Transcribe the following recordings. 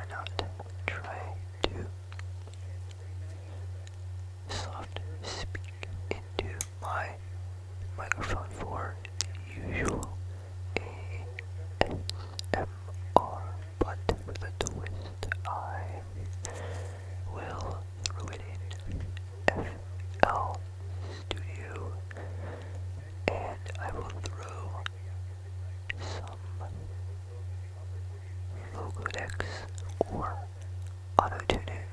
why not try to soft speak into my microphone for usual ASMR, but with a twist. I will throw it in FL Studio, and I will throw some Logodex or auto-tuning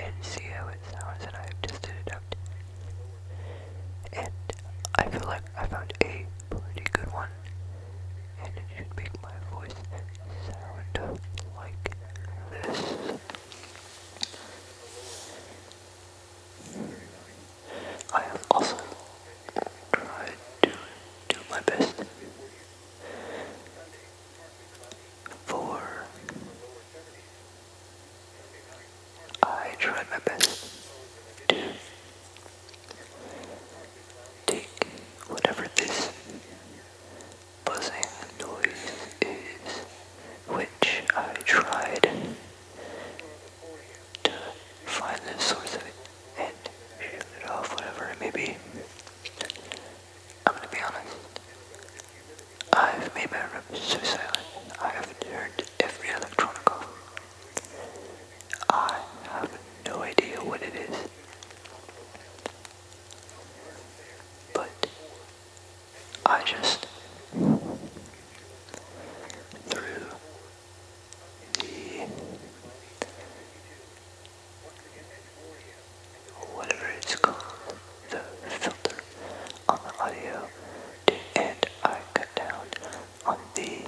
and see how it sounds, and I've tested it out. And I feel like I found a pretty good one, and it should make my voice sound like this. I have also tried to do my best for I tried my best to take whatever this buzzing noise is, which I tried to find the source of it and shoot it off, whatever it may be. I'm gonna be honest, I've made my room so silent, I have turned every electronic off. I have no idea what it is, but I just threw the whatever it's called, the filter on the audio, and I cut down on the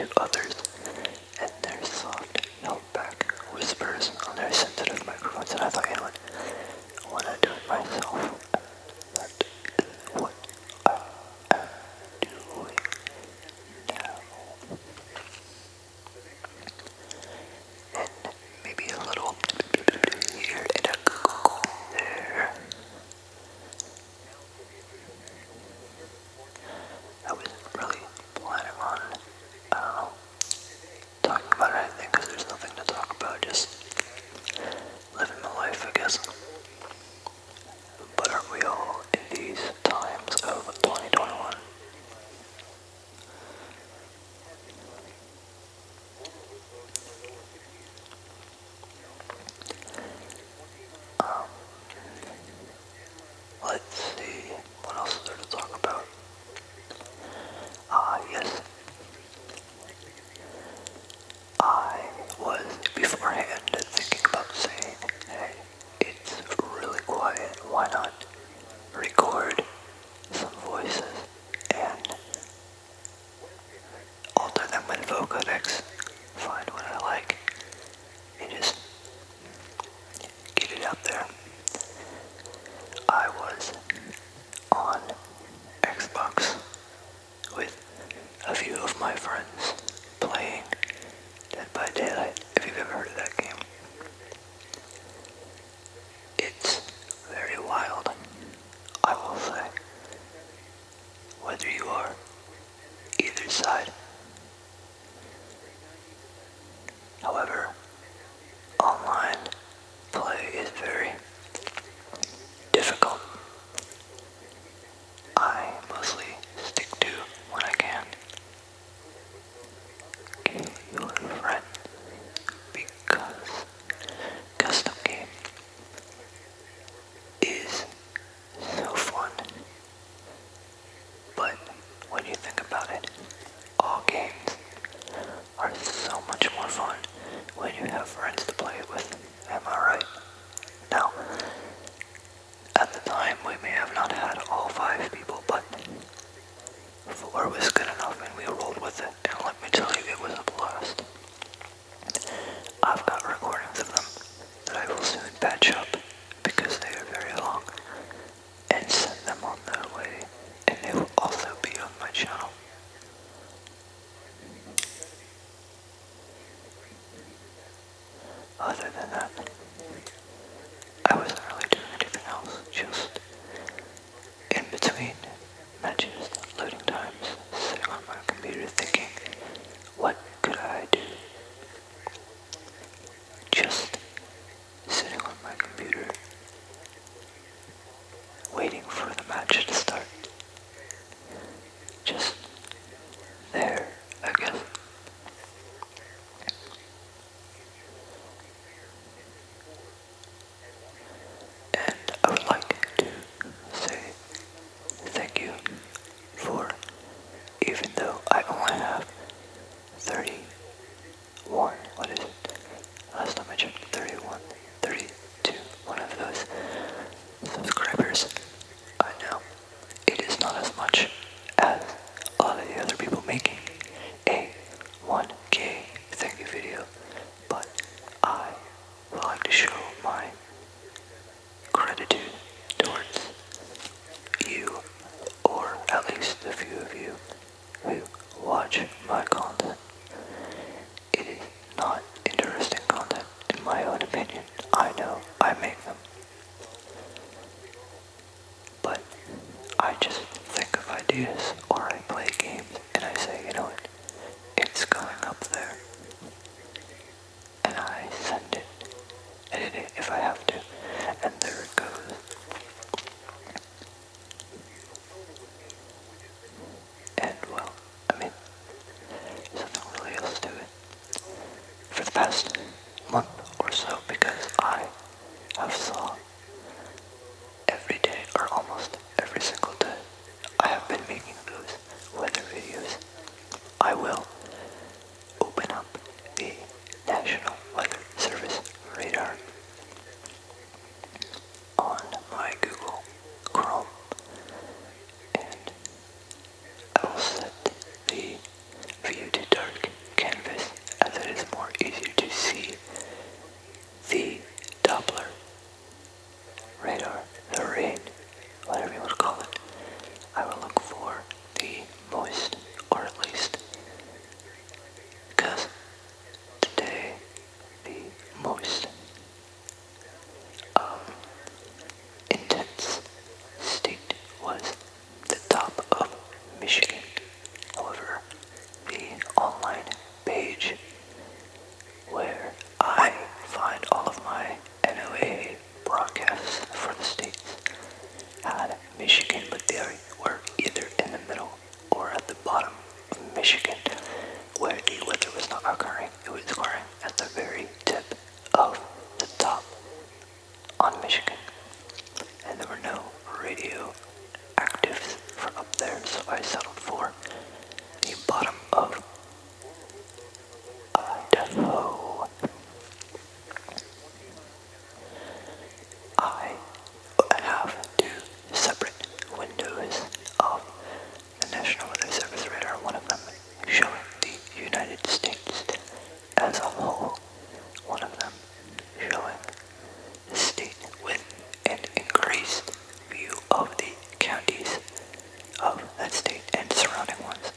to others and their soft, held back whispers on their sensitive microphones. And I thought, you know what? I want to do it myself. That is what I am doing now. And maybe a little here and a there. I wasn't really planning on, I don't know, talking about anything because there's nothing to talk about, just living my life, I guess. But aren't we all in these times of 2021? Um, let's see, what else is there to talk about? Yes, I was beforehand thinking about saying, hey, it's really quiet, why not record some voices and alter them with Vocodex, find what I like, and just get it out there. I was on Xbox with a few of my friends playing Dead by Daylight, if you've ever heard of that game. It's very wild, I will say. Whether you are either side. However, online play is very difficult. I mostly stick to when I can. Kill your friend because custom game is so fun. But when you think about it, all games are so much more fun when you have friends to play it with. Am I right? Now, at the time, we may have not had all 5 people, but 4 was good enough and we rolled with it. And let me tell you, it was a blast. I've got recordings of them that I will soon patch up because they are very long and send them on their way, and they will also be on my channel. Other than that, I wasn't really doing anything else, just in between matches, loading times, sitting on my computer thinking, what could I do? Just sitting on my computer, waiting for the match to start. Just there, I guess. And I would like to say thank you for, even though I only have 31, what is it? Last time I checked, 31, 32, one of those subscribers. I know it is not as much as a lot of the other people making a 1K thank you video, but I would like to show my gratitude towards you, or at least a few of you who watch my content. It is not interesting content, in my own opinion. I know I make them. But I just think of ideas, or I play games, and I say, you know what, it's going up States as a whole, one of them showing the state with an increased view of the counties of that state and surrounding ones.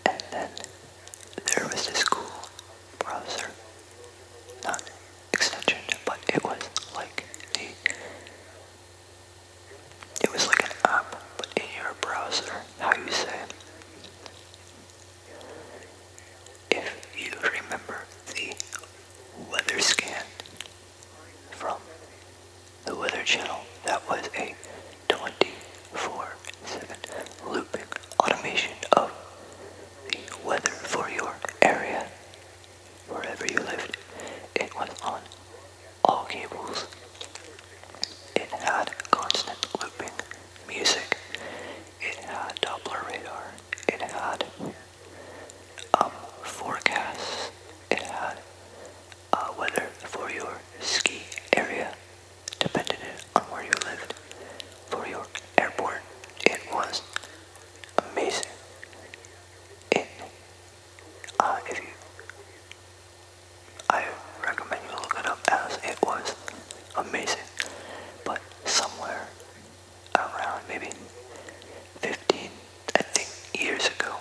And then there was this cool browser, not extension, but it was like an app, but in your browser, how you say. If you remember the weather scan from the Weather Channel, that was a 24/7 looping automation of the weather for your area, wherever you lived. It was on all cables. It had constant looping music. It had Doppler radar. It had forecasts. It had weather for your ski area, depending on where you lived. For your airport, it was amazing. If you, I recommend you look it up, as it was amazing. But somewhere around maybe 15, I think, years ago,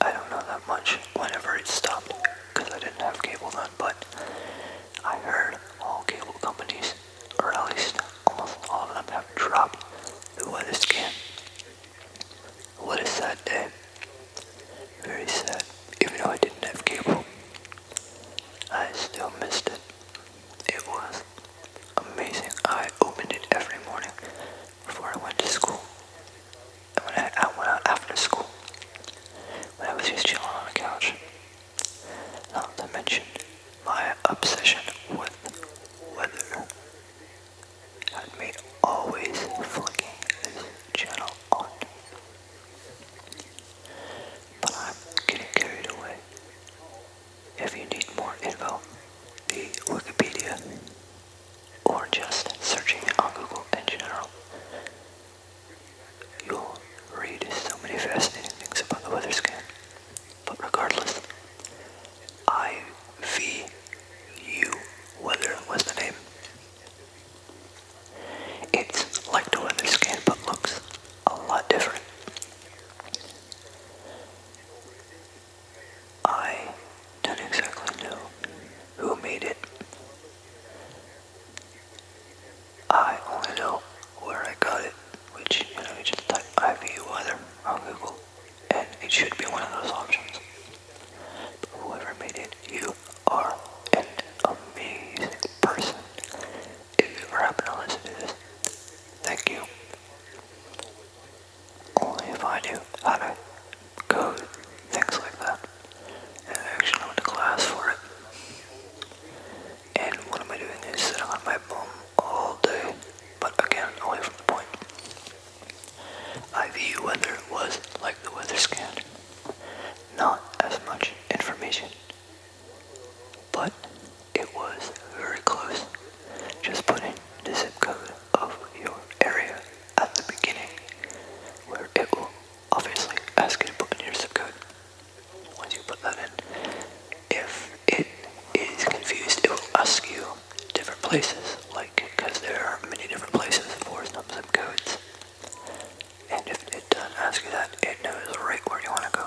I don't know that much whenever it stopped, because I didn't have cable then, but I heard all cable companies, or at least almost all of them, have dropped the weather scan. What a sad day. Very sad. Even though I didn't have cable, I still missed it. It was amazing. I opened it every morning before I went to school. And when I went out after school, when I was just chilling on the couch. Not to mention my obsession with weather had me always flicking this channel on. But I'm getting carried away. If you need more info, the Wikipedia, or just searching it on Google in general, you'll read so many fascinating things about the weather scan. But regardless, IVU Weather was the name. It's like the weather scan, but looks a lot different. I don't exactly know who made it. I only know where I got it, which, you just type IVU Weather on Google, and it should be one of those options. But whoever made it, you are an amazing person. If you ever happen to listen to this, thank you. Only if I knew how to code things like that. And I actually went to class for it. And what am I doing is sitting on my bum all day. But again, away from the point. IVU Weather was like the weather scan. Not as much information. But it was very close. Just putting the zip code of your area at the beginning, where it will obviously ask you to put in your zip code. Once you put that in, if it is confused, it will ask you different places, because there are many different places for some zip codes. And if it doesn't ask you that, it knows right where you want to go.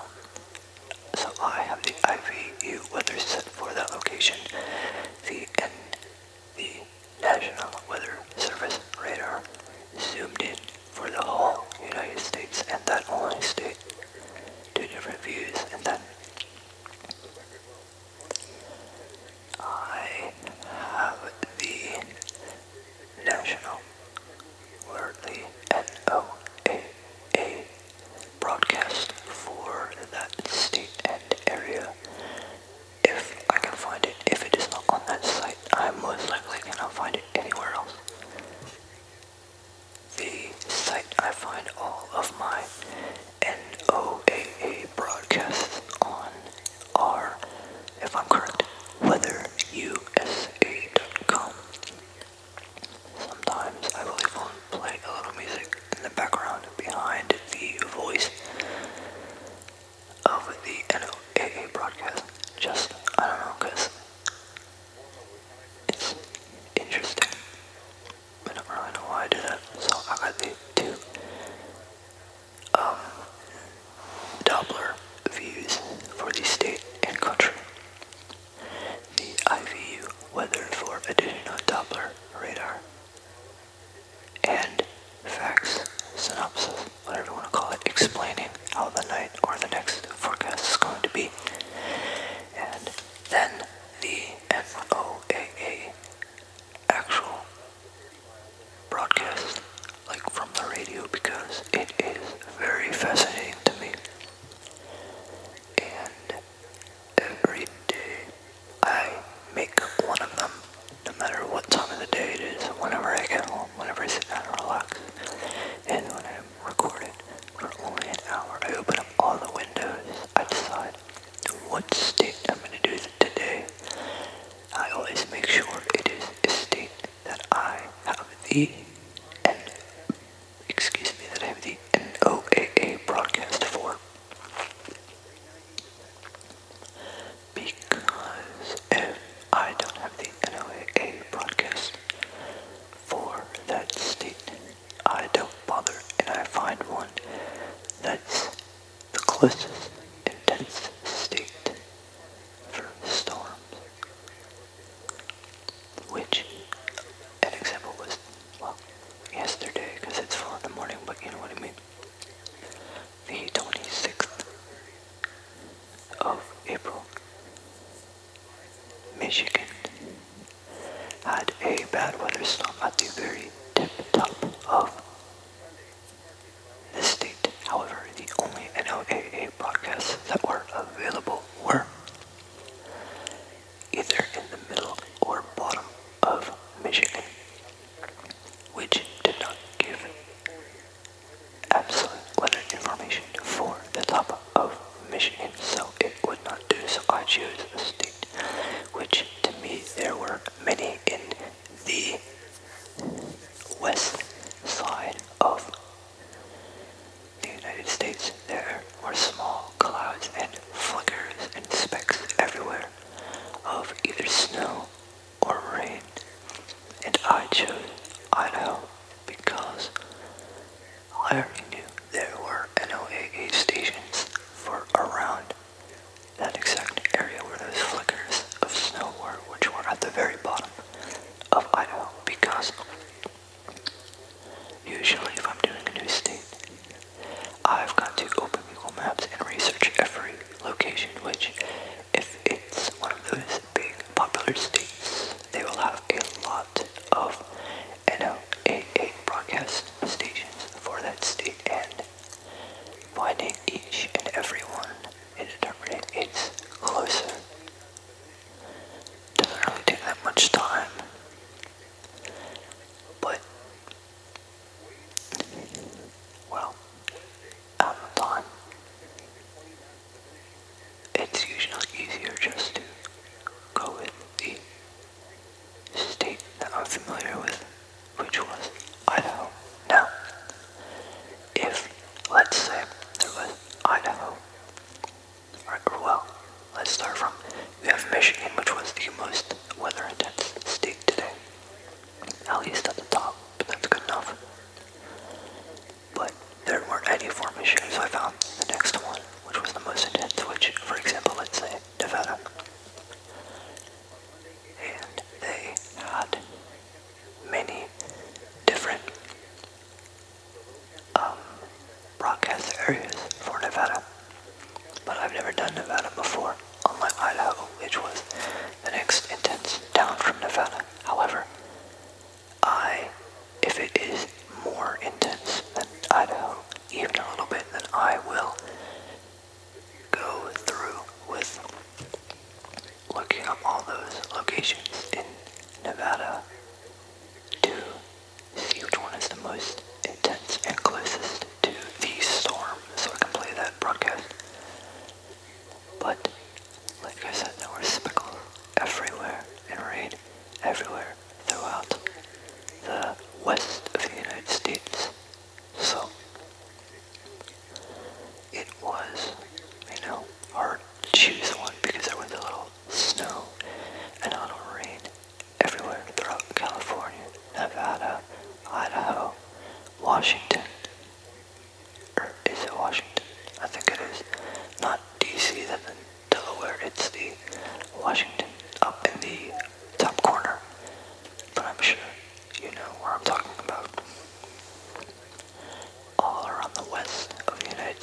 explaining how the night or the next forecast is going to be. And then the NOAA actual broadcast, like from the radio, because it is very fascinating to me. And every day I make one of them, no matter what time of the day it is, whenever I get home, whenever I sit down and relax. And when I'm recording for only an hour, I open up all the windows, I decide what state I'm going to do today. I always make sure it is a state that I have the NOAA broadcast for. Because if I don't have the NOAA broadcast for that state, I don't bother, and I find one that's the closest intense state for storms, which an example was, well, yesterday, because it's 4 in the morning, but you know what I mean. The 26th of April, Michigan had a bad weather storm at the very tip top of the state. However, the only NOAA broadcasts that were available were either in the middle or bottom of Michigan, which did not give absolute weather information for the top of Michigan, so it would not do. So I chose a state, which to me there were many in the west side of the United States. There were small clouds and flickers and specks everywhere of either snow or rain, and I chose Idaho because I already knew there were NOAA stations for around that exact area where those flickers of snow were, which were at the very bottom of Idaho, because usually if I'm doing a new state, I've got to open Google Maps and research every location, which if it's one of those big popular states, they will have a lot of NOAA broadcast stations for that state, and finding each and every one and determining it's closer doesn't really take that much time. But, well, out of time, it's usually easier just to go with the state that I'm familiar with, which was Idaho. Now, if, let's say, there was Idaho, or well, let's start from, we have Michigan, which was the most weather intense state today, at least at the top, but that's good enough. But there weren't any for Michigan, so I found the next one, which was the most intense, which, for example, let's say Nevada. And they had many different broadcast areas for Nevada, but I've never done Nevada before, unlike Idaho, which was the next intense down from Nevada. However, if it is more intense than Idaho, even a little bit, then I will go through with looking up all those locations in Nevada to see which one is the most intense and closest to the storm, so I can play that broadcast. But, like I said, there were speckles everywhere and rain everywhere throughout the west of the United States. So, it was, hard to choose one because there was a little snow and a little rain everywhere throughout California, Nevada, Idaho, Washington, or is it Washington? I think it is. Not DC, then Delaware, it's the Washington up in the top corner, but I'm sure you know where I'm talking about. All around the west of the United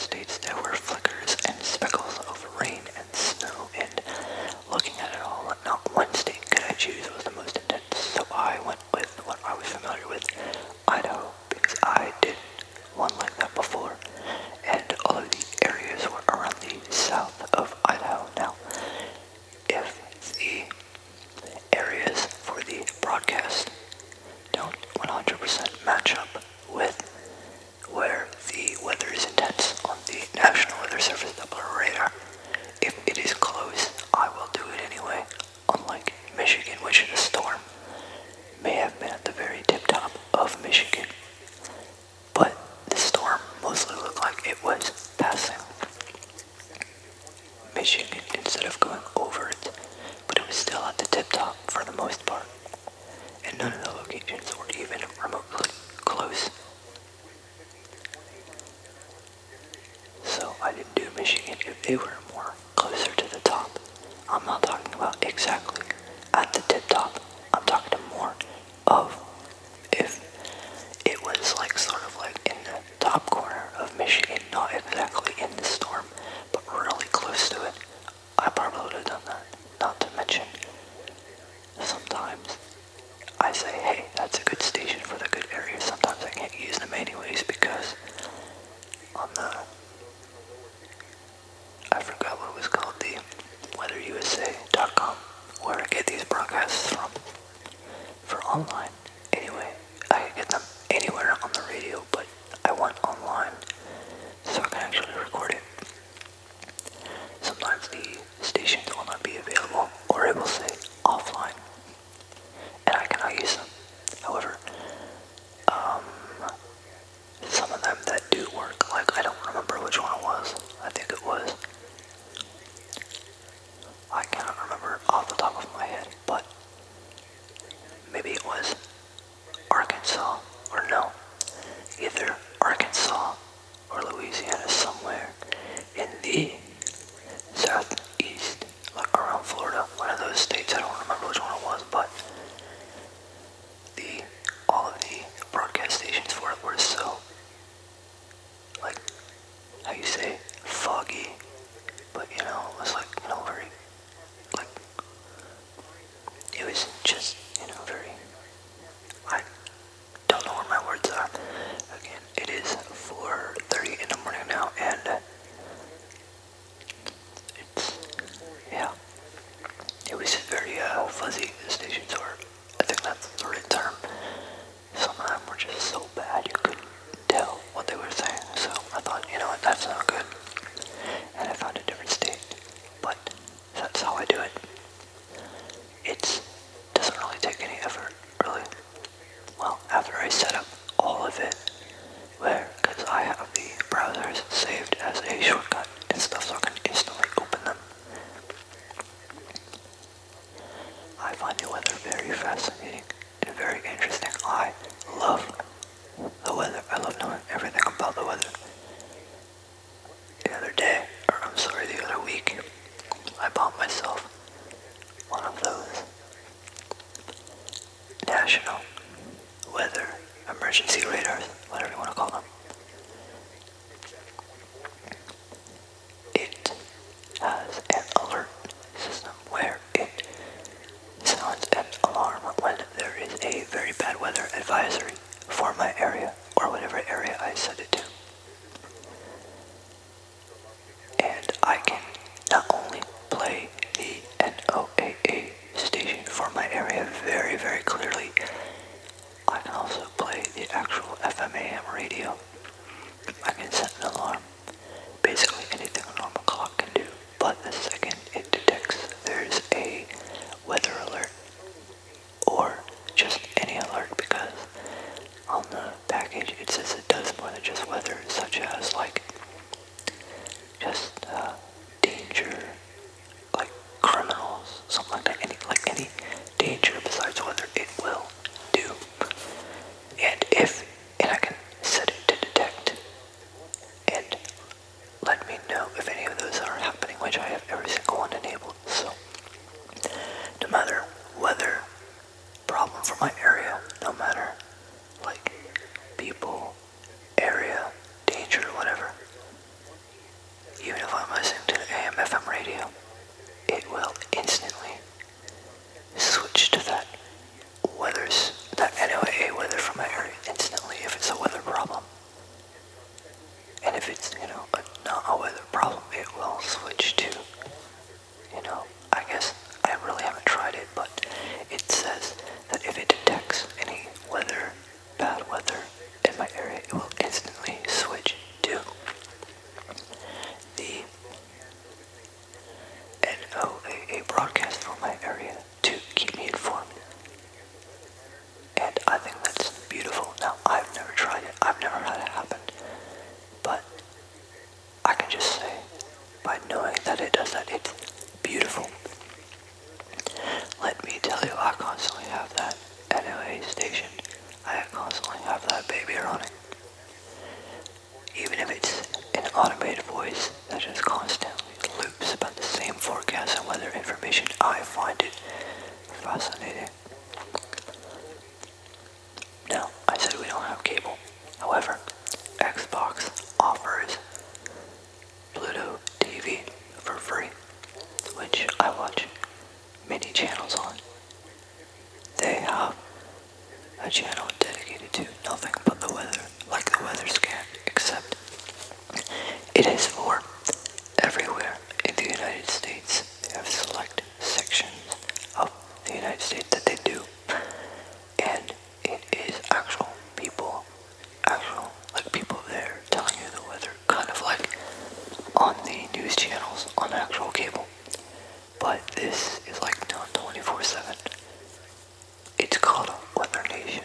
was passing Michigan instead of going over it, but it was still at the tip top for the most part, and none of the locations were even remotely close. So I didn't do Michigan if they were more closer to the top. I'm not talking about exactly at the tip top. I'm talking more of if it was like sort of like in the top corner of Michigan, not exactly in the storm, but really close to it. I probably would have done that. Not to mention, sometimes I say, hey, that's a good station for the good area. Sometimes I can't use them anyways because on the, I forgot what it was called, the weatherusa.com, where I get these broadcasts from, for online. Anyway, I can get them anywhere on the radio, but I want online so I can actually record it. Sometimes the stations will not be available, or it will say offline, and I cannot use them. However, some of them that do work, like I don't remember which one it was. I think it was, I cannot remember off the top of my head, but maybe it was Arkansas, or no, either Arkansas or Louisiana, somewhere in the southeast, like around Florida, one of those states. I don't remember which one it was, but all of the broadcast stations for it were so, like, how you say, foggy, but it was like, very, like, it was just, very, I don't know where my words are. Again, it is 4:30 in the morning now, and it's, yeah, it was very fuzzy, the stations were. I think that's the right term. Some of them were just so bad you couldn't tell what they were saying, so I thought, you know what, that's not good, and I found a different state, but that's how I do it. It doesn't really take any effort, really. Well, after I set up all of it, because I have the browsers saved as a shortcut and stuff, so I can instantly open them. I find the weather very fascinating and very interesting. I love the weather. I love knowing everything about the weather. The other day, the other week, I bought myself one of those national weather emergency radars, whatever you want to call them. It has an alert system where it sounds an alarm when there is a very bad weather advisory for my area, or whatever area I set it to. And I can not only play the NOAA station for my area very, very clearly, I can also play the actual FM/AM radio. I can set an alarm, basically anything a normal clock can do, but the second it detects there's a weather alert, or just any alert, because on the package it says it does more than just weather, such as like just danger, like criminals, something like that. Any danger besides weather, it will do. And I can set it to detect and let me know if any of those are happening, which I have every single one enabled. So no matter weather problem for my area, no matter like people, area, danger, whatever, even if I'm listening to the AM/FM radio, it will instantly switch to that NOAA weather from my area instantly if it's a weather problem. And if it's, not a weather problem, it will switch to, I guess I really haven't tried it, but it says that if it detects any weather, bad weather in my area, it will instantly switch to the NOAA broadcast for my area to keep me informed. And I think that's beautiful. Now, I've never tried it. I've never had it happen. But that it does that. It's beautiful. Let me tell you, I constantly have that NLA station. I constantly have that baby running. Even if it's an automated voice that just constantly loops about the same forecast and weather information, I find it fascinating. Now, I said we don't have cable. However, Xbox offers Pluto TV for free, which I watch many channels on. They have a channel dedicated to nothing but the weather, like the weather scan, except it is for everywhere in the United States. They have select sections of the United States that they do, and it is like people there telling you the weather, kind of like on the news channels on actual cable. But this is like done 24/7. It's called Weather Nation,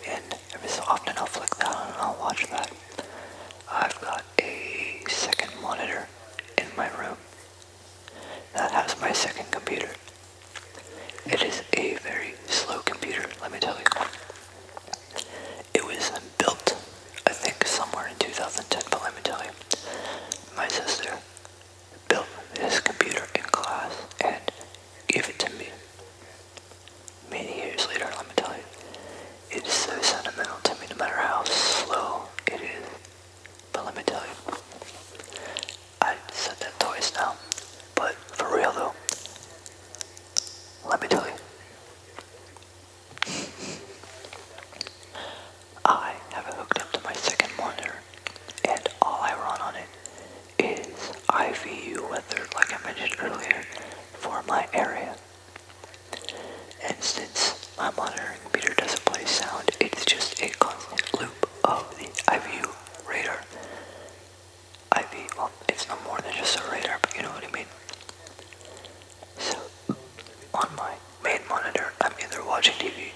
and every so often I'll flick that on and I'll watch that. I've got a second monitor in my room that has my second computer. It is a very slow computer, let me tell you. It was built, I think, somewhere in 2010, but let me tell you, my sister built this computer in class and gave it to me. Many years later, let me tell you, it is so sentimental to me no matter how slow it is. But let me tell you, I said that twice now, but for real though, let me tell you, I have it hooked up to my second monitor, and all I run on it is IVU weather, like I mentioned earlier, for my area. And since my monitor computer doesn't play sound, it's just a constant loop of the IVU radar. Well, it's no more than just a radar, but you know what I mean. So, on my main monitor, I'm either watching TV,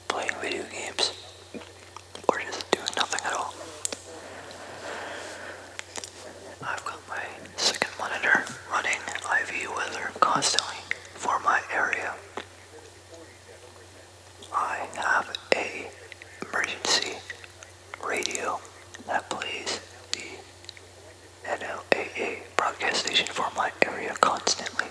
playing video games, or just doing nothing at all. I've got my second monitor running IVU weather constantly for my area. I have a emergency radio that plays the NLAA broadcast station for my area constantly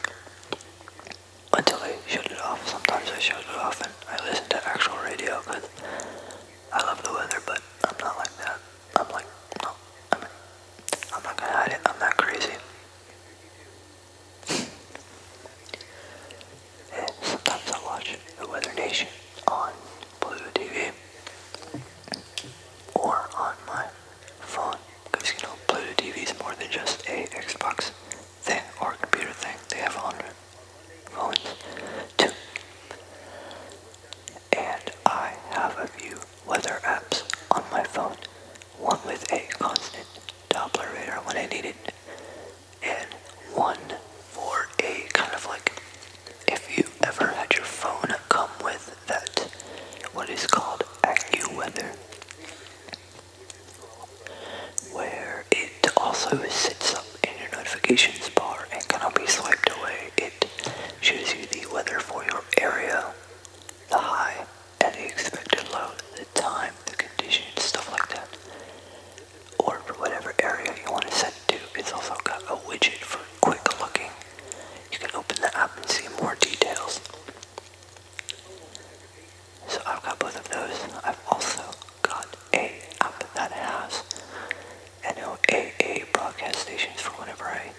until I shut it off. Sometimes I shut it off and I listen to actual radio because I love the weather, but I'm not like that. I'm like, no, I'm not gonna hide it. I'm not crazy. And sometimes I watch the Weather Nation on Pluto TV or on my phone, because you know Pluto TV is more than just a Xbox thing or a computer thing. They have on phones too. And I have a few weather apps on my phone. One with a constant Doppler radar when I need it, and one for a kind of like, if you ever had your phone come with that, what is called AccuWeather, where it also sits up in your notifications bar and cannot be swiped away. It shows you the weather for your area, the high and the expected low, the time, the conditions, stuff like that. Or for whatever area you want to set to. It's also got a widget for quick looking. You can open the app and see more details. So I've got both of those. I've also got a app that has NOAA broadcast stations for whenever I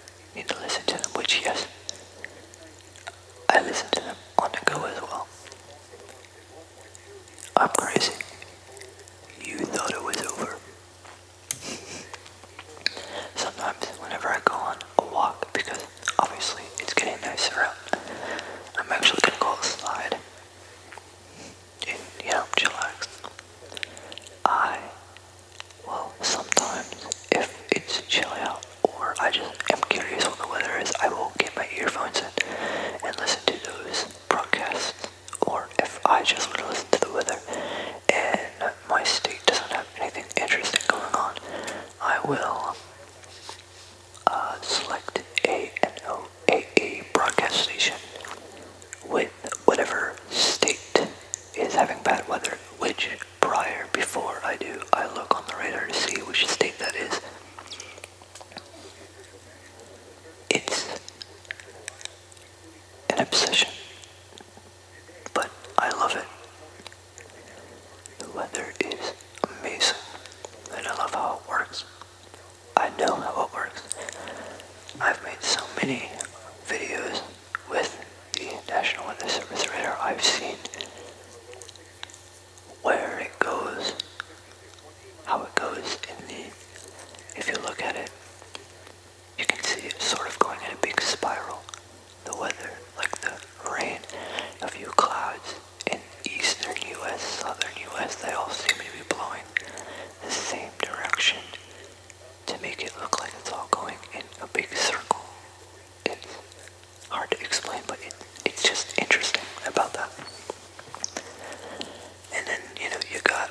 obsession, but I love it. The weather is amazing, and I love how it works. I know how it works. I've made so many videos with the National Weather Service radar. I've seen where it goes, how it goes in the, if you look at it, you can see it sort of going in a big spiral. The weather, like the rain, a few clouds in eastern US, southern US, they all seem to be blowing the same direction to make it look like it's all going in a big circle. It's hard to explain, but it's just interesting about that. And then, you got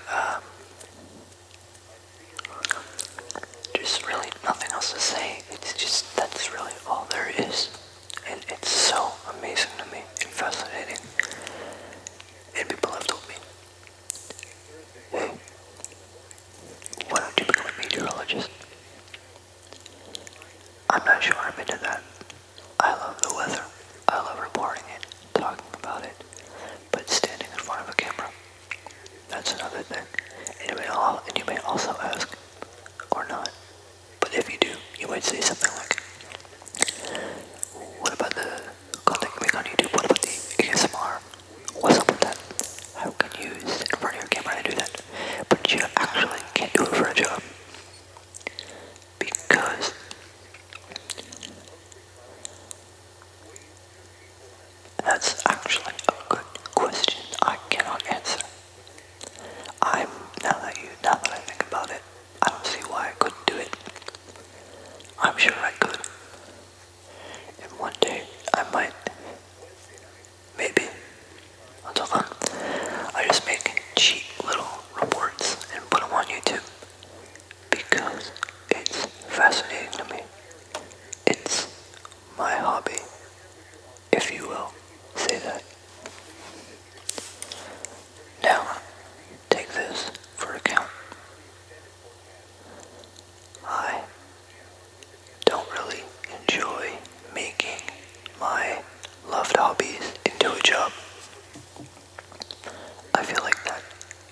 just really nothing else to say. It's just, that's really all there is. And it's so amazing to me and fascinating. And people have told me, hey, why don't you become a meteorologist? I'm not sure I'm into that. I love the weather. I love reporting it, talking about it. But standing in front of a camera, that's another thing. And you may also ask, or not, but if you do, you might say something like, what about the content you make on YouTube? What about the ASMR? What's up with that? How can you sit in front of your camera and do that? But you actually can't do it for a job. Because that's actually a good question I cannot answer. Now that I think about it, I don't see why I couldn't do it. I'm sure I could. And one day, I might. Maybe. Until then, I just make cheap little reports and put them on YouTube. Because it's fascinating to me. It's my hobby, if you will say that. Now, take this for account. I don't really enjoy making my loved hobbies into a job. I feel like that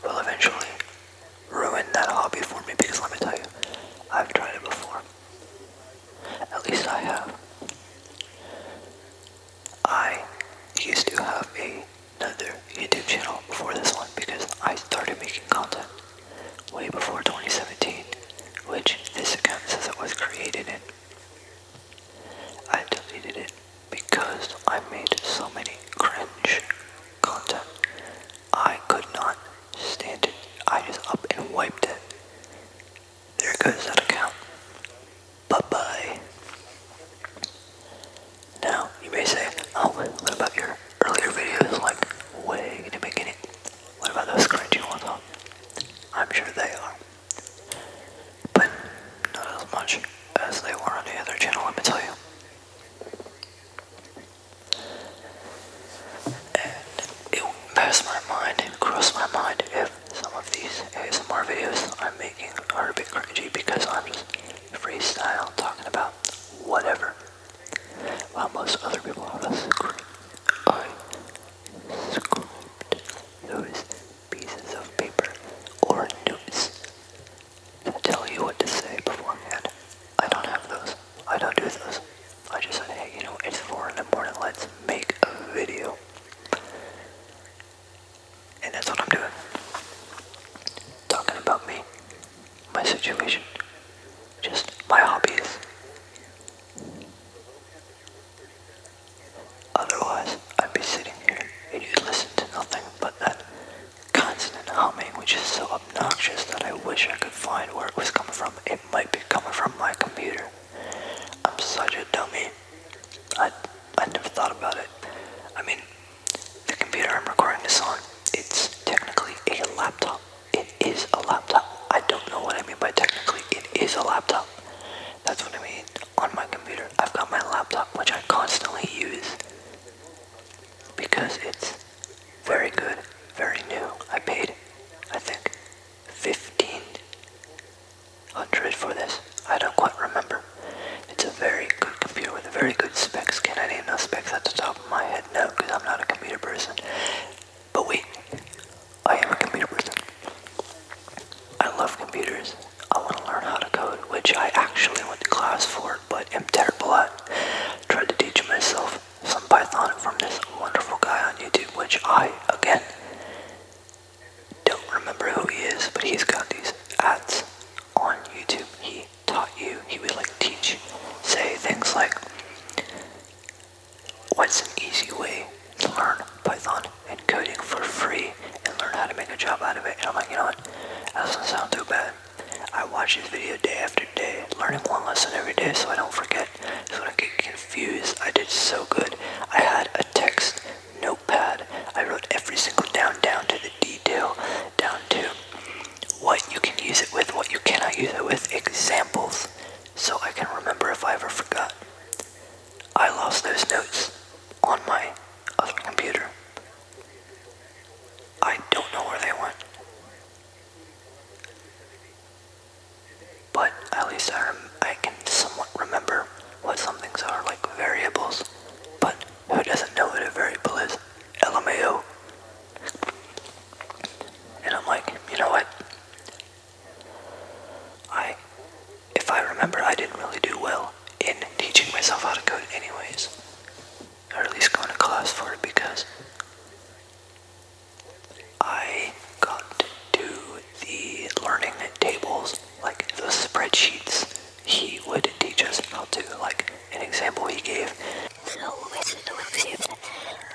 will eventually ruin that hobby for me because let me tell you, I've tried it before. At least I have. I used to have another YouTube channel before this one because I started making content way before 2017, which this account says it was created in. I deleted it because I made so many cringe content. I could not stand it. I just up and wiped it. There goes that account. Bye-bye. Now, you may say, oh, what about your earlier videos, like way in the beginning? What about those cringy ones? Huh? I'm sure they are. But not as much as they were on the other channel, let me tell you. And it passed my mind and crossed my mind if some of these ASMR videos I'm making are a bit cringy because I'm just freestyle talking about whatever. While most other people have a script. I script those pieces of paper or notes that tell you what to say beforehand. I don't have those. I don't do those. I just said, hey, it's 4 in the morning, let's make a video. And that's what I'm doing. Talking about me, my situation, just my hobbies. Otherwise, I'd be sitting here and you'd listen to nothing but that constant humming, which is so obnoxious that I wish I could find where it was coming from. It might be coming from my computer. I'm such a dummy. I never thought about it. I mean, the computer I'm recording this on, it's technically a laptop. It is a laptop. I don't know what I mean by technically. It is a laptop. That's what I mean. On my computer, I've got my laptop, which I constantly use because it's very good, very new. I paid, I think, $1,500 for this. I don't quite remember. It's a very good computer with very good specs. Can I name those specs at the top? for it, but am terrible at. Tried to teach myself some Python from this wonderful guy on YouTube, which I, again, don't remember who he is, but he's got these ads on YouTube. He taught you, he would like teach, say things like, what's an easy way to learn Python and coding for free and learn how to make a job out of it? And I'm like, you know what, that doesn't sound too bad. I watch his video day after day, learning one lesson every day so I don't forget. So when I get confused, I did so good. I had a text notepad. I wrote every single down to the detail, down to what you can use it with, what you cannot use it with, examples, so I can remember if I ever forgot. I lost those notes on my other computer. I don't know where they went. But at least I can somewhat remember what some things are, like variables. But who doesn't know what a variable is? LMAO. And I'm like, you know what? If I remember, I didn't really do well in teaching myself how to code anyways. Or at least going to class for it, because I got to do the learning tables, like the spreadsheets. He would teach us how to, like an example he gave. So it's the perceive that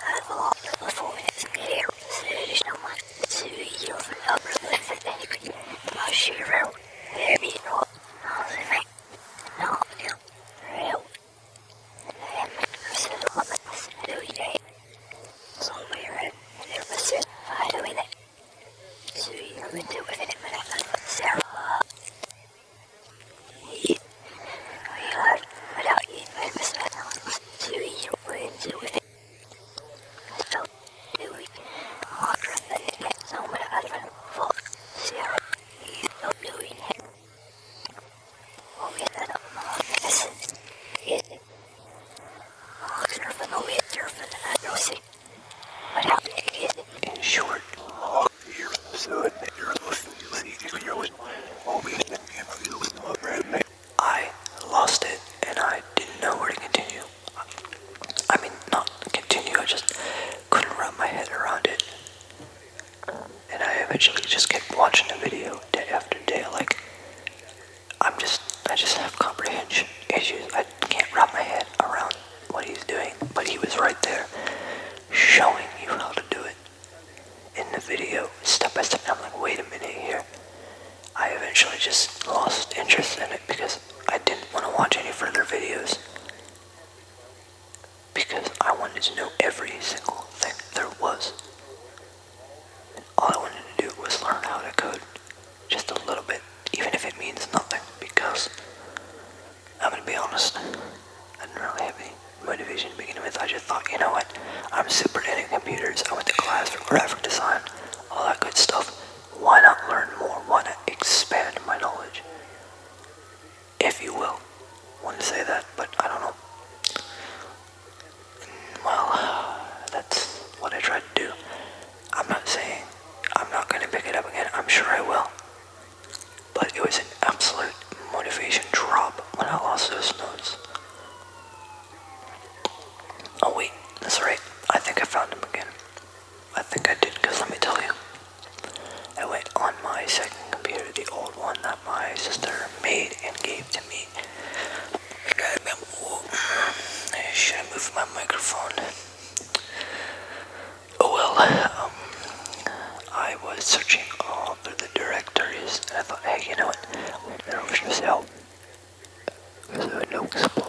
I have a lot of performance here. So there's no one to your upper left and anything. I'll share out. There be no. In short, I lost it and I didn't know where to continue. I mean, not continue, I just couldn't wrap my head around it. And I eventually just kept watching the video day after day, like, I just have comprehension issues. I can't wrap my head around what he's doing, but he was right there showing you how to do it in the video, step by step. I'm like, wait a minute here. I eventually just lost interest in it because I didn't want to watch any further videos, because I wanted to know every single thing there was. All I wanted to do was learn how to code just a little bit, even if it means nothing, because I'm gonna be honest, I didn't really have any motivation to begin with. I just thought, you know what, I'm super into computers, I went to class for graphic design, all that good stuff. Why not learn more? Why not expand my knowledge? If you will. Want to say that, but I don't know. Well, that's what I tried to do. I'm not saying I'm not going to pick it up again. I'm sure I will. But it was an absolute motivation drop when I lost those notes. Oh wait, that's right. I think I found them again. I think I did, because let me tell you. I went on my second computer, the old one that my sister made and gave to me. I should have moved my microphone. Oh well, I was searching all through the directories and I thought, hey, you know what? There's no explore.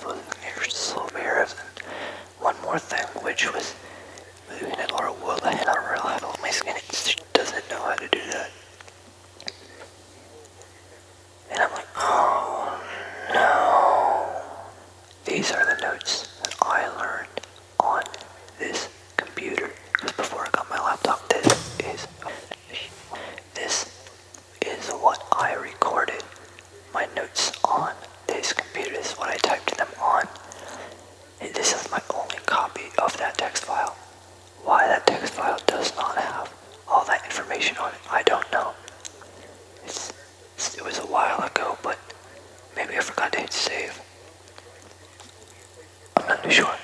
was Silvera's. And one more thing, which was moving it or will I hit a real high on my skin. It just doesn't know how to do that. And I'm like, oh no. These are the notes that I learned on this computer. Because before I got my laptop, this is what I recorded my notes on this computer. This is what I typed them on. And this is my only copy of that text file. Why that text file does not have all that information on it, I don't know. It was a while ago, but maybe I forgot to hit save. I'm not too sure.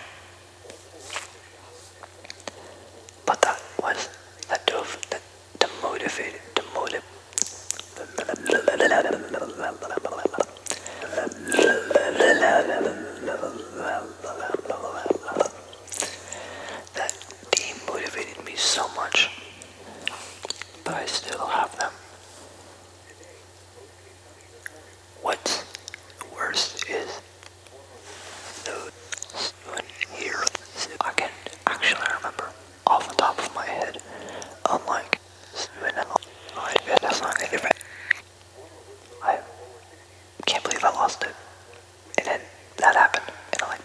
But that was that demotivated. That demotivated me so much, but I still have them. What's worse is those here. I can actually remember off the top of my head, unlike I can't believe I lost it. And then that happened, and I'm like,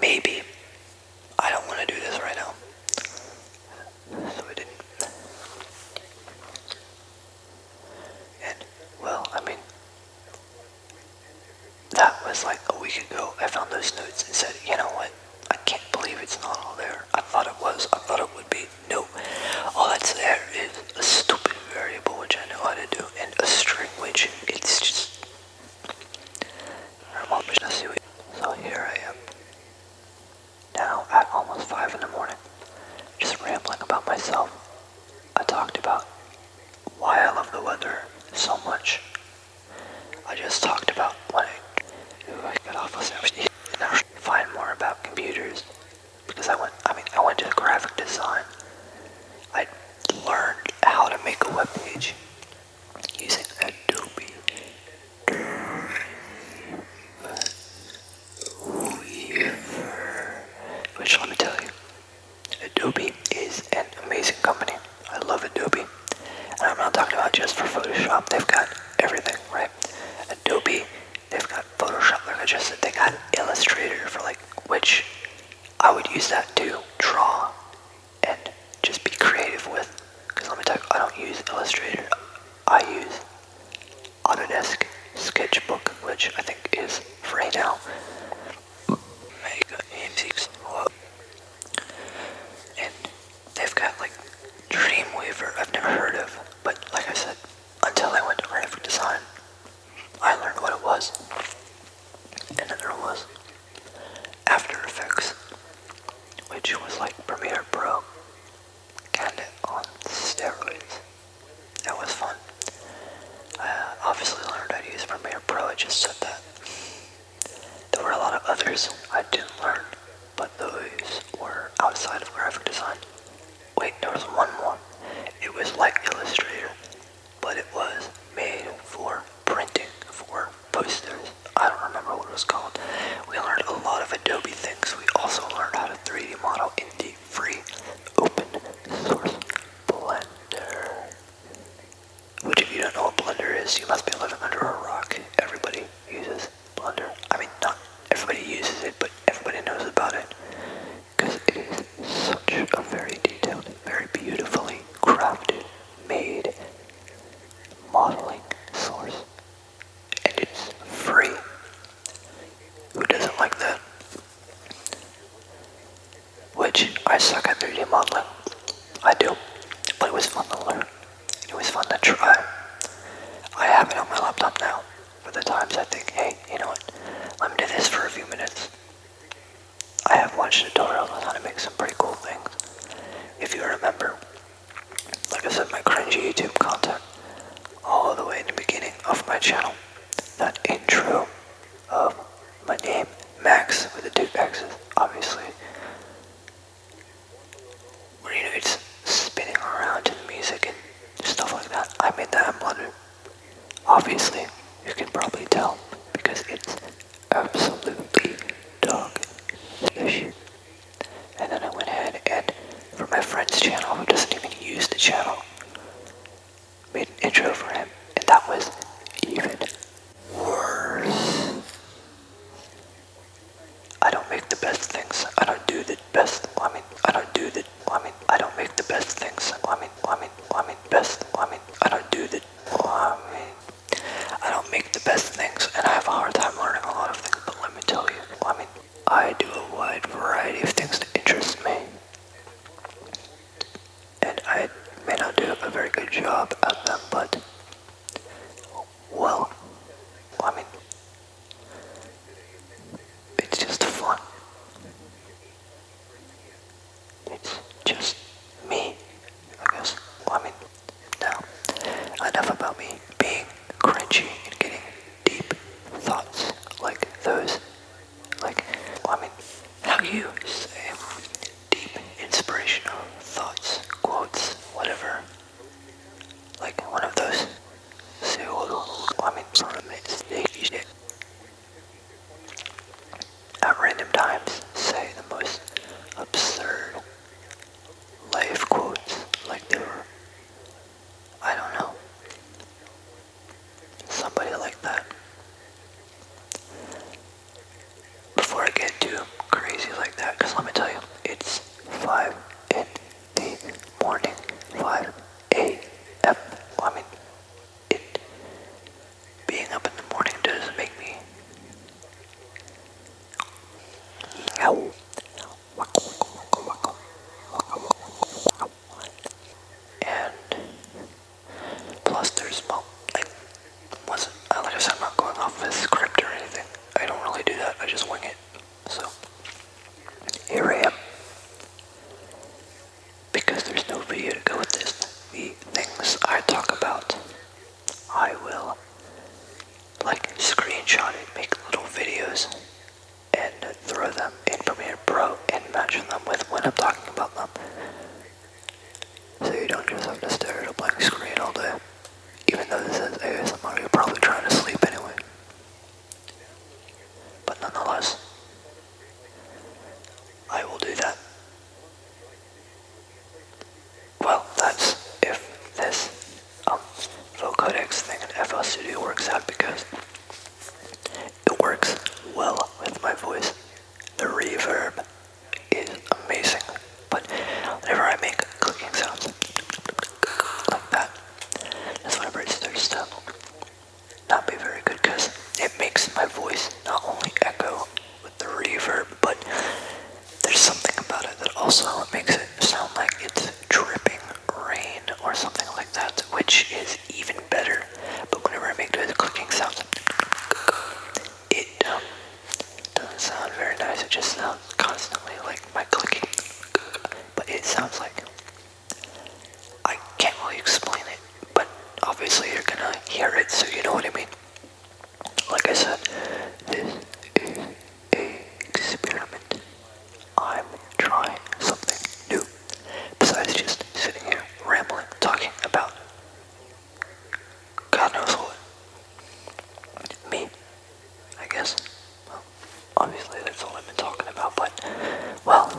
maybe I don't want to do this right now. So I didn't. And, well, I mean, that was like a week ago. I found those notes and said, you know what? I can't believe it's not all there. I thought it was. I thought it would be. No. All that's there is a stupid variable, which I know how to do, and a string, which it's just... So here I am. Now at almost 5 in the morning. Just rambling about myself. I talked about why I love the weather so much. I just talked about when I got off of and find more about computers, because I went to graphic design. I learned how to make a web page using Adobe. Which, let me tell you, Adobe is an amazing company. I love Adobe. And I'm not talking about just for Photoshop. They've got everything, right? Adobe, they've got Photoshop, like I just said. They got Illustrator for which I would use that to draw and just be creative with. Because let me tell you, I don't use Illustrator. I use Autodesk Sketchbook, which I think is free now. And they've got Dreamweaver I've never heard of, but like I said, until I went to graphic design, I learned what it was. And then there was After Effects, which was like Premiere Pro, kind of on steroids. That was fun. I obviously learned how to use Premiere Pro, I just said that. There were a lot of others I didn't learn, but those were outside of graphic design. Wait, there was one more. It was like Illustrator, but it was made for printing, for posters. I don't remember what it was called. We learned a lot of Adobe things. We also learned how to 3D model in the free open source Blender. Which, if you don't know what Blender is, you must be living under a rock. Everybody uses Blender. I mean, not everybody uses it, but everybody knows about it. Because it is such a very detailed, very beautifully crafted, made modeling source. And it's free. Who doesn't like that? Which, I suck at 3D modeling. I do. But it was fun to learn. It was fun to try. I have it on my laptop now. For the times I think, hey, you know what? Let me do this for a few minutes. I have watched tutorials on how to make some pretty cool things. If you remember, like I said, my cringy YouTube content, all the way in the beginning of my channel, that intro of my name, Max, with the 2 X's, obviously, where it's spinning around to the music and stuff like that. I made that in Blender. Obviously, you can probably tell, because because it's absolutely dog shit. And then I went ahead and, for my friend's channel, who doesn't even use the channel, made an intro for him, and that was even worse. I don't make the best things. I don't do the best. I don't do the. I don't make the best things. Best. I don't do the. I don't make the best things, and I have a hard time learning a lot of things. But let me tell you, I do a wide variety of things that interest me, and I may not do a very good job at them, but well, I mean, it's just fun. It's just me, I guess. Now, enough about me being cringy and getting deep thoughts like those. Like, how you say deep inspirational thoughts, quotes, whatever. Like one of those. From a mistake. At random times, say the most absurd life quotes, like they were, I don't know, somebody like that. Before I get too crazy like that, because let me tell you, it's 5 in the morning, 5 a.m. Being up in the morning doesn't make me. And plus, there's like I said, I'm not going off of a script or anything. I don't really do that. I just wing it. So here I am. Because there's no video to go with this. The things I talk about, I will screenshot it, make little videos, and throw them in Premiere Pro and match them with when I'm talking about them. So you don't just have to stare at a blank screen all day. Even though this is ASMR, you're probably trying to sleep anyway. But nonetheless, I will do that. Well, that's if this vocodex thing in FL Studio works out, because it works well with my voice. The reverb is amazing, but whenever I make clicking sounds like that, that's whenever it starts to not be very good, because it makes my voice not only echo with the reverb, but there's something about it that also makes it sound like it's dripping rain or something like that, which is even better. But whenever I make those clicking sounds, it doesn't sound very nice. It just sounds constantly like my clicking. But it sounds like, I can't really explain it, but obviously you're gonna hear it, so you know what I mean. Like I said, this is a experiment. I'm trying something new, besides just sitting here rambling, talking about God knows what. Me, I guess. Well, obviously that's all I've been talking about, but, well,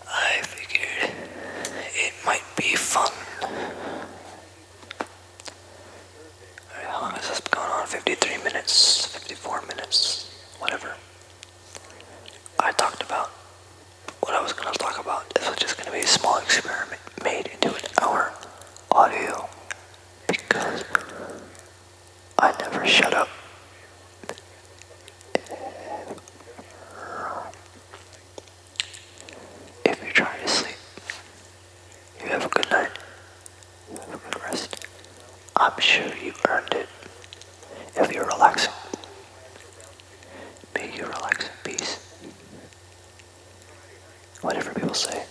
I figured it might be fun. Alright, how long has this been going on? 53 minutes, 54 minutes, whatever. I talked about what I was going to talk about. This was just going to be a small experiment made into an hour audio, because I never shut up. If you're trying to sleep, you have a good night. You have a good rest. I'm sure you earned it. If you're relaxing, may you relax in peace. Whatever people say.